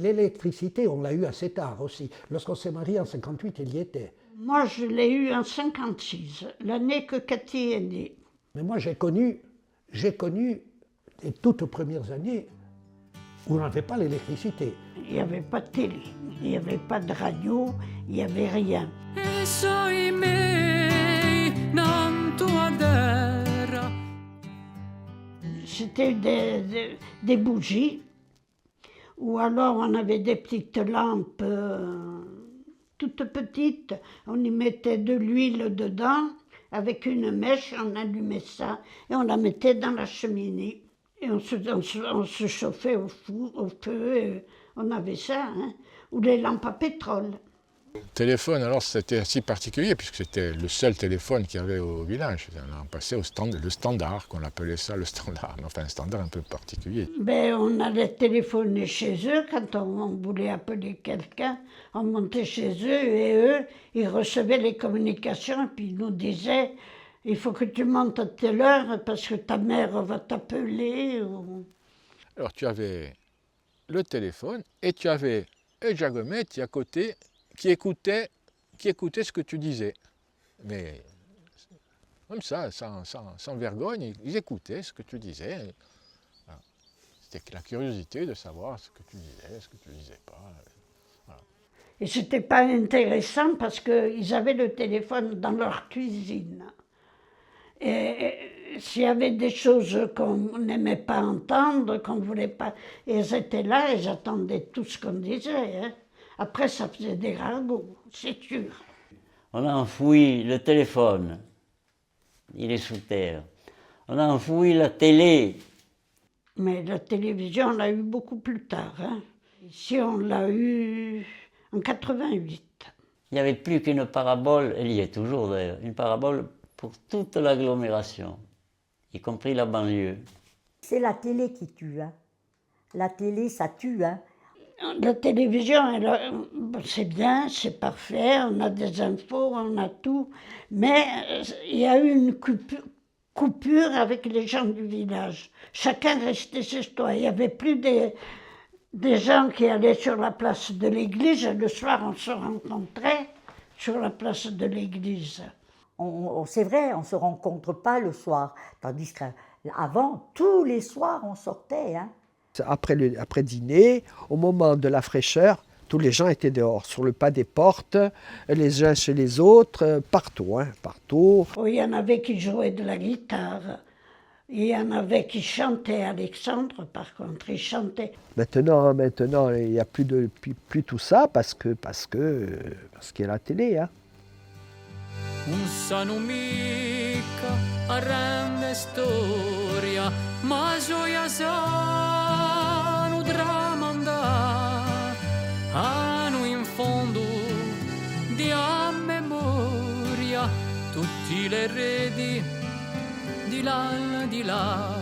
l'électricité, on l'a eu assez tard aussi. Lorsqu'on s'est marié en 58, il y était. Moi, je l'ai eu en 56, l'année que Cathy est née. Mais moi, j'ai connu les toutes premières années où on n'avait pas l'électricité. Il n'y avait pas de télé, il n'y avait pas de radio, il n'y avait rien. C'était des bougies, ou alors on avait des petites lampes toutes petites, on y mettait de l'huile dedans, avec une mèche, on allumait ça, et on la mettait dans la cheminée. Et on se chauffait au feu, et on avait ça, hein, ou les lampes à pétrole. Le téléphone, alors, c'était assez particulier, puisque c'était le seul téléphone qu'il y avait au village. On passait le standard, qu'on appelait ça le standard, mais enfin un standard un peu particulier. Ben, on allait téléphoner chez eux, quand on voulait appeler quelqu'un, on montait chez eux, et eux, ils recevaient les communications, et puis ils nous disaient, il faut que tu montes à telle heure, parce que ta mère va t'appeler. Ou... Alors tu avais le téléphone, et tu avais un Giacometti à côté, qui écoutait ce que tu disais. Mais comme ça, sans vergogne, ils écoutaient ce que tu disais. Voilà. C'était la curiosité de savoir ce que tu disais, ce que tu ne disais pas. Voilà. Et c'était pas intéressant parce qu'ils avaient le téléphone dans leur cuisine. Et s'il y avait des choses qu'on n'aimait pas entendre, qu'on ne voulait pas, ils étaient là et j'attendais tout ce qu'on disait. Hein. Après, ça faisait des ragots, c'est sûr. On a enfoui le téléphone, il est sous terre. On a enfoui la télé. Mais la télévision, on l'a eu beaucoup plus tard. Hein. Ici, on l'a eu en 88. Il n'y avait plus qu'une parabole, elle y est toujours d'ailleurs, une parabole pour toute l'agglomération, y compris la banlieue. C'est la télé qui tue. Hein. La télé, ça tue. Hein. La télévision, c'est bien, c'est parfait, on a des infos, on a tout, mais il y a eu une coupure avec les gens du village. Chacun restait chez soi. Il n'y avait plus des gens qui allaient sur la place de l'église. Le soir, on se rencontrait sur la place de l'église. C'est vrai, on ne se rencontre pas le soir, tandis qu'avant, tous les soirs, on sortait. Hein. Après dîner, au moment de la fraîcheur, tous les gens étaient dehors, sur le pas des portes, les uns chez les autres, partout, hein, partout. Oh, il y en avait qui jouaient de la guitare, il y en avait qui chantaient. Alexandre, par contre, il chantait. Maintenant, il n'y a plus tout ça parce qu'il y a la télé. Hein. Non sanno mica arrende storia, ma gioia sanno tramandà, hanno in fondo di a memoria tutti le redi di là,